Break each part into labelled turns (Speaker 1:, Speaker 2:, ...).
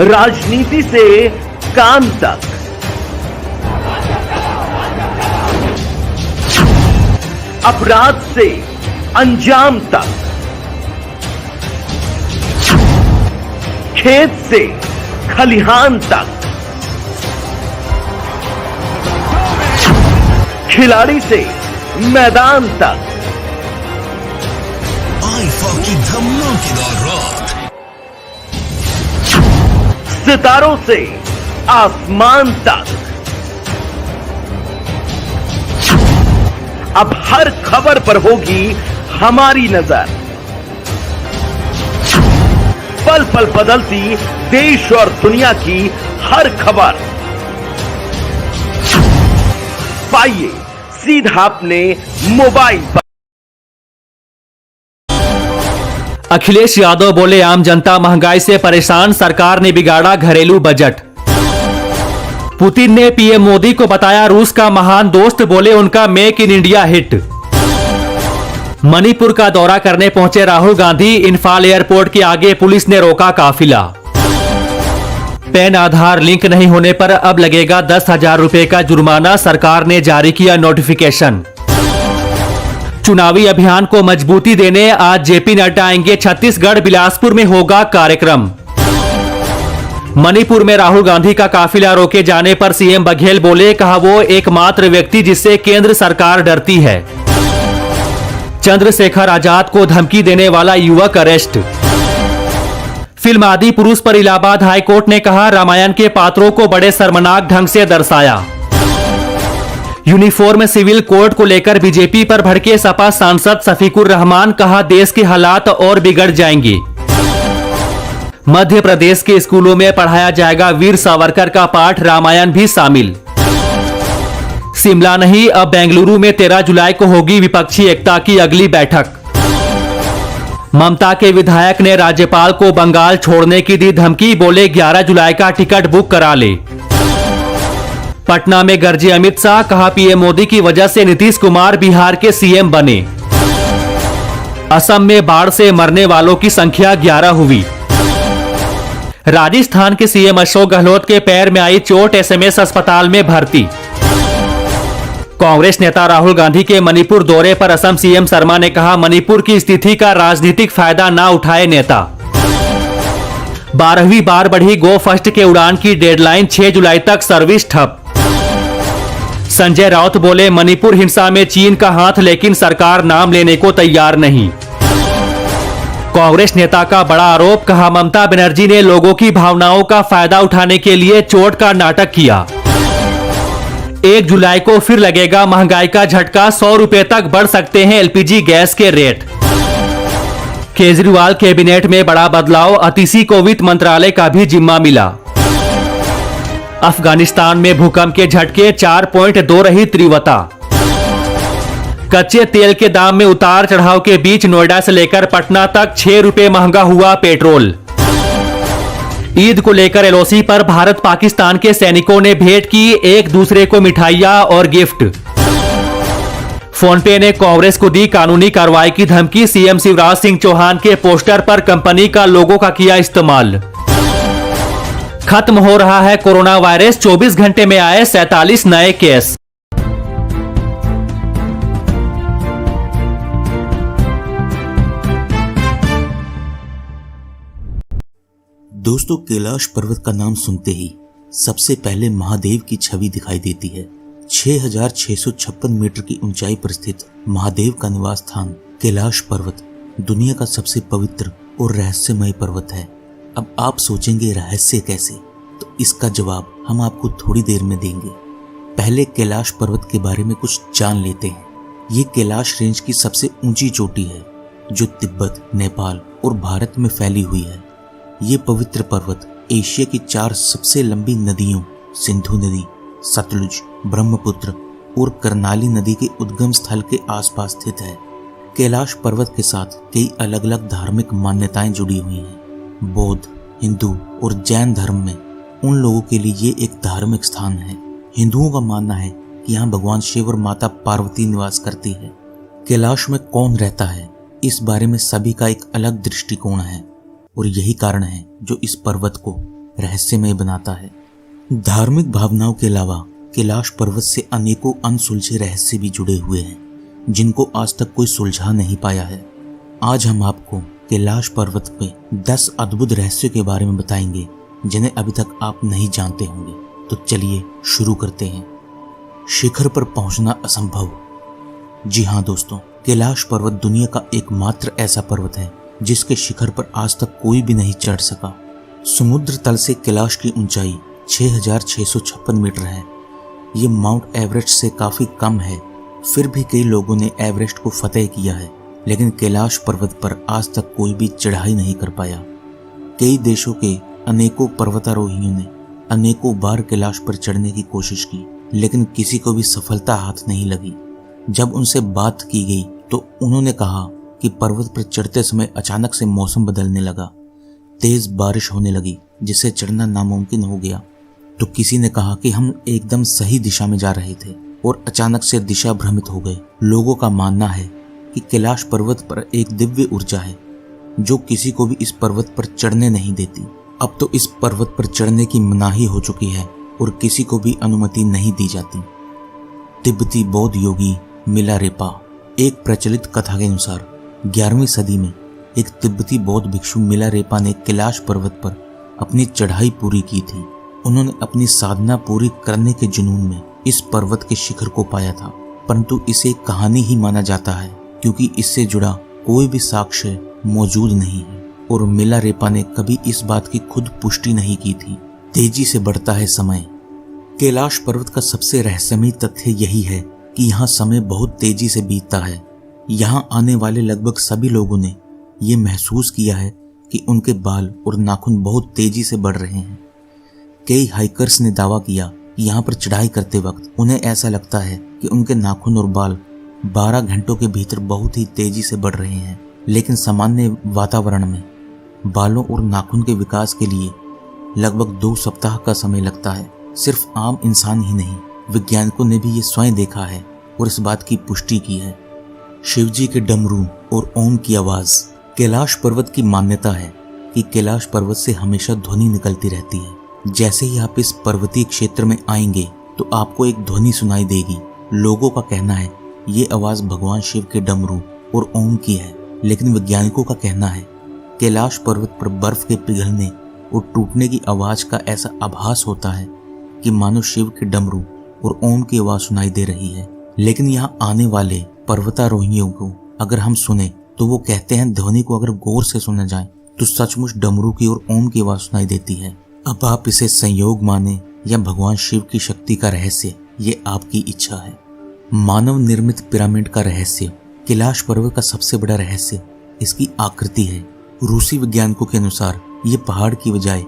Speaker 1: राजनीति से काम तक, अपराध से अंजाम तक, खेत से खलिहान तक, खिलाड़ी से मैदान तक,
Speaker 2: आईफा की धमाकेदार रात,
Speaker 1: सितारों से आसमान तक, अब हर खबर पर होगी हमारी नजर। पल पल बदलती देश और दुनिया की हर खबर पाइए सीधा अपने मोबाइल पर।
Speaker 3: अखिलेश यादव बोले, आम जनता महंगाई से परेशान, सरकार ने बिगाड़ा घरेलू बजट। पुतिन ने पीएम मोदी को बताया रूस का महान दोस्त, बोले उनका make in India hit. Manipur का दौरा करने पहुंचे राहुल गांधी, इंफाल एयरपोर्ट के आगे पुलिस ने रोका काफिला। पैन आधार लिंक नहीं होने पर अब लगेगा 10,000 रुपए का जुर्माना, सरकार ने जारी किया नोटिफिकेशन। चुनावी अभियान को मजबूती देने आज जेपी नड्डा आएंगे छत्तीसगढ़, बिलासपुर में होगा कार्यक्रम। मणिपुर में राहुल गांधी का काफिला रोके जाने पर सीएम बघेल बोले, कहा वो एकमात्र व्यक्ति जिससे केंद्र सरकार डरती है। चंद्रशेखर आजाद को धमकी देने वाला युवक अरेस्ट। फिल्म आदि पुरुष पर इलाहाबाद हाईकोर्ट ने कहा, रामायण के पात्रों को बड़े शर्मनाक ढंग से दर्शाया। यूनिफॉर्म सिविल कोड को लेकर बीजेपी पर भड़के सपा सांसद शफीकुर रहमान, कहा देश के हालात और बिगड़ जाएंगे। मध्य प्रदेश के स्कूलों में पढ़ाया जाएगा वीर सावरकर का पाठ, रामायण भी शामिल। शिमला नहीं, अब बेंगलुरु में 13 जुलाई को होगी विपक्षी एकता की अगली बैठक। ममता के विधायक ने राज्यपाल को बंगाल छोड़ने की दी धमकी, बोले 11 जुलाई का टिकट बुक करा ले। पटना में गरजे अमित शाह, कहा पीएम मोदी की वजह से नीतीश कुमार बिहार के सीएम बने। असम में बाढ़ से मरने वालों की संख्या 11 हुई। राजस्थान के सीएम अशोक गहलोत के पैर में आई चोट, एसएमएस अस्पताल में भर्ती। कांग्रेस नेता राहुल गांधी के मणिपुर दौरे पर असम सीएम शर्मा ने कहा, मणिपुर की स्थिति का राजनीतिक फायदा ना उठाए नेता। 12वीं बार बढ़ी गो फर्स्ट के उड़ान की डेडलाइन, 6 जुलाई तक सर्विस ठप। संजय राउत बोले, मणिपुर हिंसा में चीन का हाथ, लेकिन सरकार नाम लेने को तैयार नहीं। कांग्रेस नेता का बड़ा आरोप, कहा ममता बनर्जी ने लोगों की भावनाओं का फायदा उठाने के लिए चोट का नाटक किया। 1 जुलाई को फिर लगेगा महंगाई का झटका, 100 रुपए तक बढ़ सकते हैं एलपीजी गैस के रेट। केजरीवाल कैबिनेट में बड़ा बदलाव, अतिशी को वित्त मंत्रालय का भी जिम्मा मिला। अफगानिस्तान में भूकंप के झटके, 4.2 रही तीव्रता। कच्चे तेल के दाम में उतार चढ़ाव के बीच नोएडा से लेकर पटना तक 6 रुपए महंगा हुआ पेट्रोल। ईद को लेकर एलओसी पर भारत पाकिस्तान के सैनिकों ने भेंट की एक दूसरे को मिठाइयां और गिफ्ट। फोन पे ने कांग्रेस को दी कानूनी कार्रवाई की धमकी, सीएम शिवराज सिंह चौहान के पोस्टर पर कंपनी का लोगो का किया इस्तेमाल। खत्म हो रहा है कोरोना वायरस, 24 घंटे में आए 47 नए केस।
Speaker 4: दोस्तों, कैलाश पर्वत का नाम सुनते ही सबसे पहले महादेव की छवि दिखाई देती है। 6,656 मीटर की ऊंचाई पर स्थित महादेव का निवास स्थान कैलाश पर्वत दुनिया का सबसे पवित्र और रहस्यमय पर्वत है। अब आप सोचेंगे रहस्य कैसे? तो इसका जवाब हम आपको थोड़ी देर में देंगे। पहले कैलाश पर्वत के बारे में कुछ जान लेते हैं। ये कैलाश रेंज की सबसे ऊंची चोटी है जो तिब्बत, नेपाल और भारत में फैली हुई है। ये पवित्र पर्वत एशिया की 4 सबसे लंबी नदियों सिंधु नदी, सतलुज, ब्रह्मपुत्र और कर्नाली नदी के उद्गम स्थल के आसपास स्थित है। कैलाश पर्वत के साथ कई अलग अलग धार्मिक मान्यताएं जुड़ी हुई हैं। बौद्ध, हिंदू और जैन धर्म में उन लोगों के लिए ये एक धार्मिक स्थान है। हिंदुओं का मानना है कि यहाँ भगवान शिव और माता पार्वती निवास करती है। कैलाश में कौन रहता है, इस बारे में सभी का एक अलग दृष्टिकोण है और यही कारण है जो इस पर्वत को रहस्यमय बनाता है। धार्मिक भावनाओं के अलावा कैलाश पर्वत से अनेकों अनसुलझे रहस्य भी जुड़े हुए हैं, जिनको आज तक कोई सुलझा नहीं पाया है। आज हम आपको कैलाश पर्वत में 10 अद्भुत रहस्यों के बारे में बताएंगे, जिन्हें अभी तक आप नहीं जानते होंगे। तो चलिए शुरू करते हैं। शिखर पर पहुंचना असंभव। जी हाँ दोस्तों, कैलाश पर्वत दुनिया का एकमात्र ऐसा पर्वत है जिसके शिखर पर आज तक कोई भी नहीं चढ़ सका। समुद्र तल से कैलाश की ऊंचाई 6656 मीटर है। ये माउंट एवरेस्ट से काफी कम है। फिर भी कई लोगों ने एवरेस्ट को फतेह किया है, लेकिन कैलाश पर्वत पर आज तक कोई भी चढ़ाई नहीं कर पाया। कई देशों के अनेकों पर्वतारोहियों ने अनेकों बार कैलाश पर चढ़ने की कोशिश की, लेकिन किसी को भी सफलता हाथ नहीं लगी। जब उनसे बात की गई तो उन्होंने कहा कि पर्वत पर चढ़ते समय अचानक से मौसम बदलने लगा, तेज बारिश होने लगी, जिससे चढ़ना नामुमकिन हो गया। तो किसी ने कहा कि हम एकदम सही दिशा में जा रहे थे और अचानक से दिशा भ्रमित हो गए। लोगों का मानना है कि कैलाश पर्वत पर एक दिव्य ऊर्जा है जो किसी को भी इस पर्वत पर चढ़ने नहीं देती। अब तो इस पर्वत पर चढ़ने की मनाही हो चुकी है और किसी को भी अनुमति नहीं दी जाती। तिब्बती बौद्ध योगी मिलारेपा। एक प्रचलित कथा के अनुसार 11वीं सदी में एक तिब्बती बौद्ध भिक्षु मिलारेपा ने कैलाश पर्वत पर अपनी चढ़ाई पूरी की थी। उन्होंने अपनी साधना पूरी करने के जुनून में इस पर्वत के शिखर को पाया था, परंतु इसे कहानी ही माना जाता है क्योंकि इससे जुड़ा कोई भी साक्ष्य मौजूद नहीं है और मिलारेपा ने कभी इस बात की खुद पुष्टि नहीं की थी। तेजी से बढ़ता है समय। कैलाश पर्वत का सबसे रहस्यमयी तथ्य यही है कि यहाँ समय बहुत तेजी से बीतता है। यहाँ आने वाले लगभग सभी लोगों ने ये महसूस किया है कि उनके बाल और नाखून बहुत तेजी से बढ़ रहे हैं। कई हाइकर्स ने दावा किया कि यहाँ पर चढ़ाई करते वक्त उन्हें ऐसा लगता है कि उनके नाखून और बाल 12 घंटों के भीतर बहुत ही तेजी से बढ़ रहे हैं। लेकिन सामान्य वातावरण में बालों और नाखून के विकास के लिए लगभग 2 सप्ताह का समय लगता है। सिर्फ आम इंसान ही नहीं, वैज्ञानिकों ने भी ये स्वयं देखा है और इस बात की पुष्टि की है। शिवजी के डमरू और ओम की आवाज। कैलाश पर्वत की मान्यता है कि कैलाश पर्वत से हमेशा ध्वनि निकलती रहती है। जैसे ही आप इस पर्वतीय क्षेत्र में आएंगे तो आपको एक ध्वनि सुनाई देगी। लोगों का कहना है ये आवाज भगवान शिव के डमरू और ओम की है, लेकिन वैज्ञानिकों का कहना है कैलाश पर्वत पर बर्फ के पिघलने और टूटने की आवाज का ऐसा आभास होता है कि मानो शिव के डमरू और ओम की आवाज सुनाई दे रही है। लेकिन यहाँ आने वाले पर्वतारोहियों को अगर हम सुने तो वो कहते हैं ध्वनि को अगर गौर से सुना जाए तो सचमुच डमरू की और ओम की आवाज सुनाई देती है। अब आप इसे संयोग माने या भगवान शिव की शक्ति का रहस्य, ये आपकी इच्छा है। मानव निर्मित पिरामिड का रहस्य। कैलाश पर्वत का सबसे बड़ा रहस्य इसकी आकृति है। रूसी वैज्ञानिकों के अनुसार ये पहाड़ की बजाय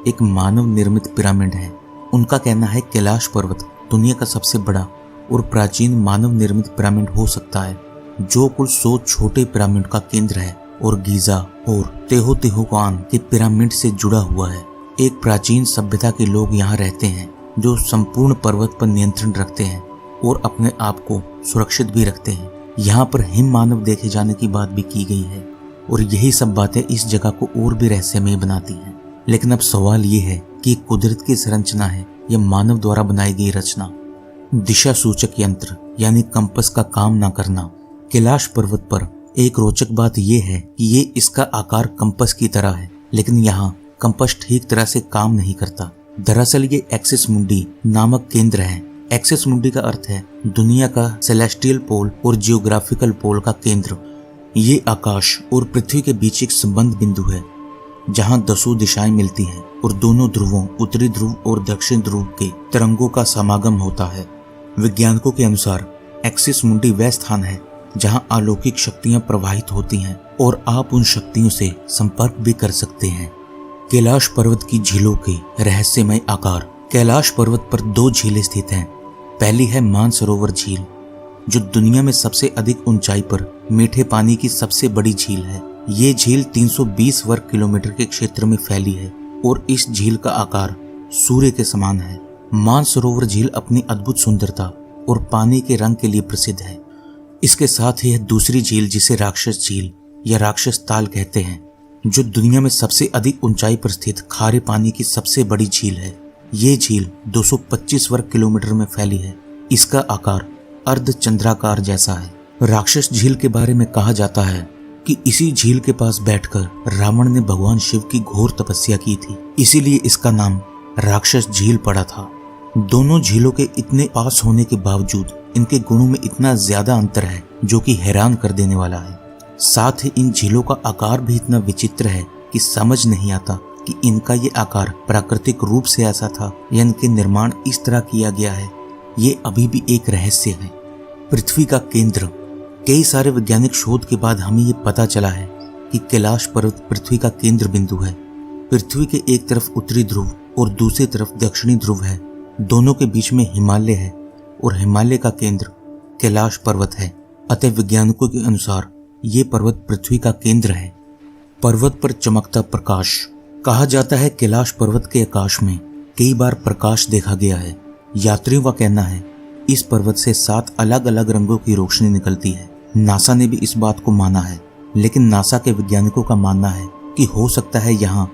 Speaker 4: एक मानव निर्मित पिरामिड है। उनका कहना है कैलाश पर्वत दुनिया का सबसे बड़ा और प्राचीन मानव निर्मित पिरामिड हो सकता है, जो कुल 100 छोटे पिरामिड का केंद्र है और गीजा और तेहोतिहुआकान के पिरामिड से जुड़ा हुआ है। एक प्राचीन सभ्यता के लोग यहाँ रहते हैं जो संपूर्ण पर्वत पर नियंत्रण रखते हैं और अपने आप को सुरक्षित भी रखते हैं। यहाँ पर हिम मानव देखे जाने की बात भी की गई है और यही सब बातें इस जगह को और भी रहस्यमय बनाती हैं। लेकिन अब सवाल ये है कि कुदरत की संरचना है या मानव द्वारा बनाई गई रचना। दिशा सूचक यंत्र यानी कंपस का काम ना करना। कैलाश पर्वत पर एक रोचक बात यह है कि ये इसका आकार कंपस की तरह है, लेकिन यहाँ कंपस ठीक तरह से काम नहीं करता। दरअसल ये एक्सिस मुंडी नामक केंद्र है। एक्सिस मुंडी का अर्थ है दुनिया का सेलेस्टियल पोल और जियोग्राफिकल पोल का केंद्र। ये आकाश और पृथ्वी के बीच एक संबंध बिंदु है जहां 10 दिशाएं मिलती हैं और दोनों ध्रुवों उत्तरी ध्रुव और दक्षिण ध्रुव के तरंगों का समागम होता है। वैज्ञानिकों के अनुसार एक्सिस मुंडी वह स्थान है जहां अलौकिक शक्तियां प्रवाहित होती हैं और आप उन शक्तियों से संपर्क भी कर सकते हैं। कैलाश पर्वत की झीलों के रहस्यमय आकार। कैलाश पर्वत पर 2 झीलें स्थित हैं। पहली है मानसरोवर झील, जो दुनिया में सबसे अधिक ऊंचाई पर मीठे पानी की सबसे बड़ी झील है। ये झील 320 वर्ग किलोमीटर के क्षेत्र में फैली है और इस झील का आकार सूर्य के समान है। मानसरोवर झील अपनी अद्भुत सुंदरता और पानी के रंग के लिए प्रसिद्ध है। इसके साथ ही है दूसरी झील जिसे राक्षस झील या राक्षस ताल कहते हैं। जो दुनिया में सबसे अधिक ऊंचाई पर स्थित खारे पानी की सबसे बड़ी झील है। ये झील 225 वर्ग किलोमीटर में फैली है। इसका आकार अर्धचंद्राकार जैसा है। राक्षस झील के बारे में कहा जाता है कि इसी झील के पास बैठकर रावण ने भगवान शिव की घोर तपस्या की थी, इसीलिए इसका नाम राक्षस झील पड़ा था। दोनों झीलों के इतने पास होने के बावजूद इनके गुणों में इतना ज्यादा अंतर है जो कि हैरान कर देने वाला है। साथ ही इन झीलों का आकार भी इतना विचित्र है कि समझ नहीं आता कि इनका ये आकार प्राकृतिक रूप से ऐसा था या इनके निर्माण इस तरह किया गया है। ये अभी भी एक रहस्य है। पृथ्वी का केंद्र। कई सारे वैज्ञानिक शोध के बाद हमें ये पता चला है कि कैलाश पर्वत पृथ्वी का केंद्र बिंदु है। पृथ्वी के एक तरफ उत्तरी ध्रुव और दूसरी तरफ दक्षिणी ध्रुव है। दोनों के बीच में हिमालय है और हिमालय का केंद्र कैलाश पर्वत है। अतः वैज्ञानिकों के अनुसार ये पर्वत पृथ्वी का केंद्र है। पर्वत पर चमकता प्रकाश। कहा जाता है कैलाश पर्वत के आकाश में कई बार प्रकाश देखा गया है। यात्रियों का कहना है इस पर्वत से 7 अलग अलग रंगों की रोशनी निकलती है। नासा ने भी इस बात को माना है, लेकिन नासा के वैज्ञानिकों का मानना है कि हो सकता है यहाँ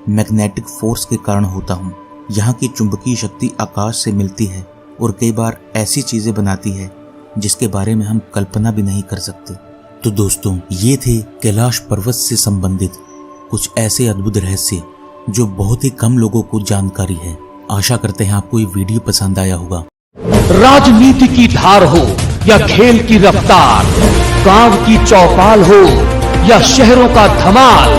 Speaker 4: मैग्नेटिक फोर्स के कारण होता हूँ। यहाँ की चुंबकीय शक्ति आकाश से मिलती है और कई बार ऐसी चीजें बनाती है जिसके बारे में हम कल्पना भी नहीं कर सकते। तो दोस्तों, ये थे कैलाश पर्वत से संबंधित कुछ ऐसे अद्भुत रहस्य जो बहुत ही कम लोगों को जानकारी है। आशा करते हैं आपको ये वीडियो पसंद आया होगा।
Speaker 1: राजनीति की धार हो या खेल की रफ्तार, गांव की चौपाल हो या शहरों का धमाल,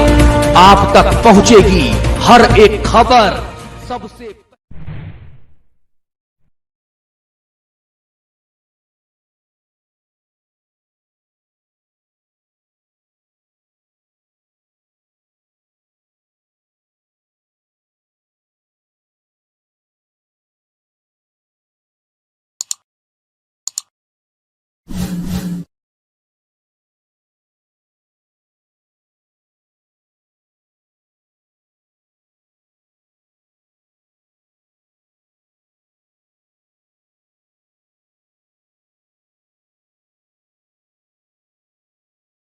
Speaker 1: आप तक पहुंचेगी हर एक खबर सबसे